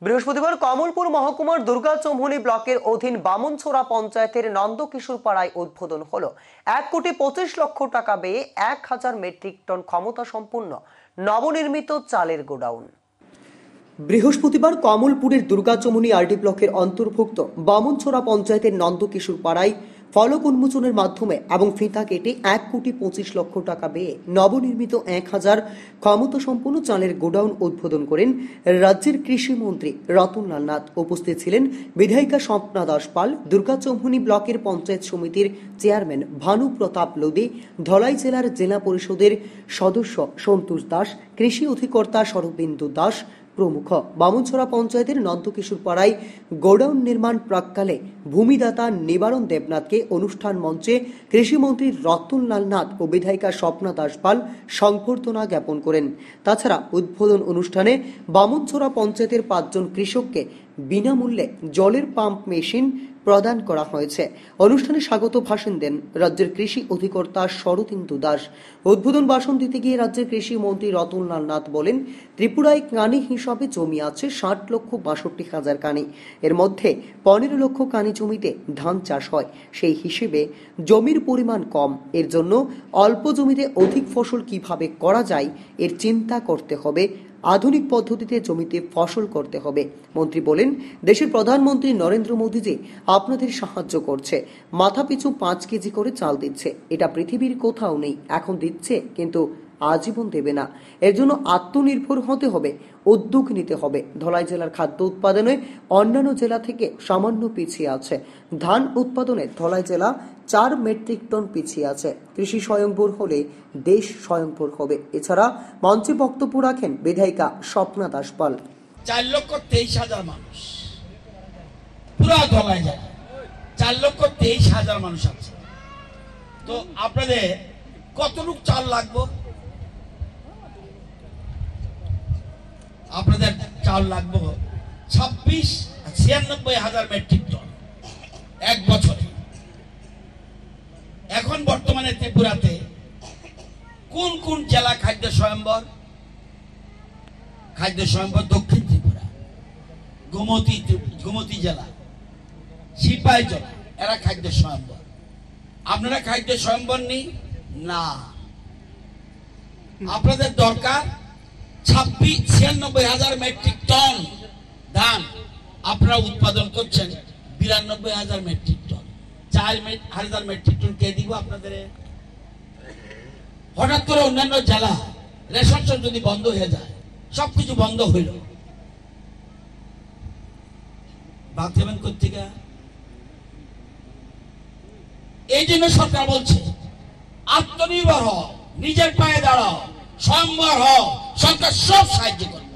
বৃহস্পতিবার কমলপুর মহকুমার দুর্গাচৌমুহনী ব্লকের অধীন বামনছড়া পঞ্চায়েতের নন্দকিশোর পাড়ায় উদ্বোধন হলো 1,25,00,000 টাকা ব্যয়ে 1000 মেট্রিক টন ক্ষমতা সম্পন্ন নবনির্মিত চালের গোডাউন। বৃহস্পতিবার কমলপুরের দুর্গাচৌমুহনী আরডি ব্লকের অন্তর্ভুক্ত বামনছড়া পঞ্চায়েতের নন্দকিশোর পাড়ায় ফলক উন্মোচনের মাধ্যমে এবং ফিতা কেটে 1,25,00,000 টাকা ব্যয়ে নবনির্মিত 1000 ক্ষমতা সম্পন্ন চালের গোডাউন উদ্বোধন করেন রাজ্যের কৃষি মন্ত্রী রতনলাল নাথ। উপস্থিত ছিলেন বিধায়িকা স্বপ্না দাস পাল, দুর্গাচৌমুহনী ব্লকের পঞ্চায়েত সমিতির চেয়ারম্যান ভানু প্রতাপ লোদে, ধলাই জেলার জেলা পরিষদের সদস্য সন্তোষ দাস, কৃষি অধিকর্তা শরদিন্দু দাস প্রমুখ। বামনছড়া পঞ্চায়েতের নন্দকিশোর পাড়ায় গোডাউন নির্মাণ প্রাককালে ভূমিদাতা নিবারণ দেবনাথকে অনুষ্ঠান মঞ্চে কৃষিমন্ত্রী রতনলাল নাথ ও বিধায়িকা স্বপ্না দাস পাল সংবর্ধনা জ্ঞাপন করেন। তাছাড়া উদ্বোধন অনুষ্ঠানে বামনছড়া পঞ্চায়েতের 5 জন কৃষককে বিনামূল্যে জলের পাম্প মেশিন প্রদান করা হয়েছে। অনুষ্ঠানে স্বাগত ভাষণ দেন রাজ্যের কৃষি অধিকর্তা শরদিন্দু দাস। উদ্বোধন ভাষণ দিতে গিয়ে রাজ্যের কৃষি মন্ত্রী রতনলাল নাথ বলেন, ত্রিপুরায় কানি হিসাবে জমি আছে 60,62,000 কানি। এর মধ্যে 15 লক্ষ কানি জমিতে ধান চাষ হয়। সেই হিসেবে জমির পরিমাণ কম, এর জন্য অল্প জমিতে অধিক ফসল কিভাবে করা যায় এর চিন্তা করতে হবে। আধুনিক পদ্ধতিতে জমিতে ফসল করতে হবে। মন্ত্রী বলেন, দেশের প্রধানমন্ত্রী নরেন্দ্র মোদীজি আপনাদের সাহায্য করছে, মাথাপিছু 5 কেজি করে চাল দিচ্ছে। এটা পৃথিবীর কোথাও নেই। এখন দিচ্ছে কিন্তু আজীবন দেবে না। এর জন্য আত্মনির্ভর হতে হবে, উদ্যোগ নিতে হবে। ধলাই জেলার খাদ্য উৎপাদনে অন্যান্য জেলা থেকে সামান্য পিছিয়ে আছে। ধান উৎপাদনে ধলাই জেলা 4 মেট্রিক টন পিছিয়ে আছে। কৃষি স্বয়ংভর হলে দেশ স্বয়ংভর হবে। এছাড়া মঞ্চে বক্তব্য রাখেন বিধায়িকা স্বপ্না দাস পাল। 4,23,000 মানুষ পুরা ধলাই জেলা, 4,23,000 মানুষ আছে। তো আপনাদের কতটুক চাল লাগবে? আপনাদের চাল লাগবে 96,000 মেট্রিক টন এক বছরে। এখন বর্তমানে ত্রিপুরাতে কোন কোন জেলা খাদ্য স্বয়ম্বর? খাদ্য স্বয়ম্বর দক্ষিণ ত্রিপুরা, গোমতী জেলা, সিপাহী জেলা, এরা খাদ্য স্বয়ম্বর। আপনারা খাদ্য স্বয়ম্বর নেই না। আপনাদের দরকার 96,000 মেট্রিক টন ধান। আপনারা উৎপাদন করছেন 92,000 মেট্রিক টন। 4,000 মেট্রিক টন কে দিব আপনাদের? হঠাৎ করে অন্যান্য জেলা রেশন যদি বন্ধ হয়ে যায়, সবকিছু বন্ধ হইল, ভাবতেবেন কোথেকে? এই জন্য সরকার বলছে আত্মনির্ভর হও, নিজের পায়ে দাঁড়াও, স্বয়ম্বর হও, সরকার সব সাহায্য করবে।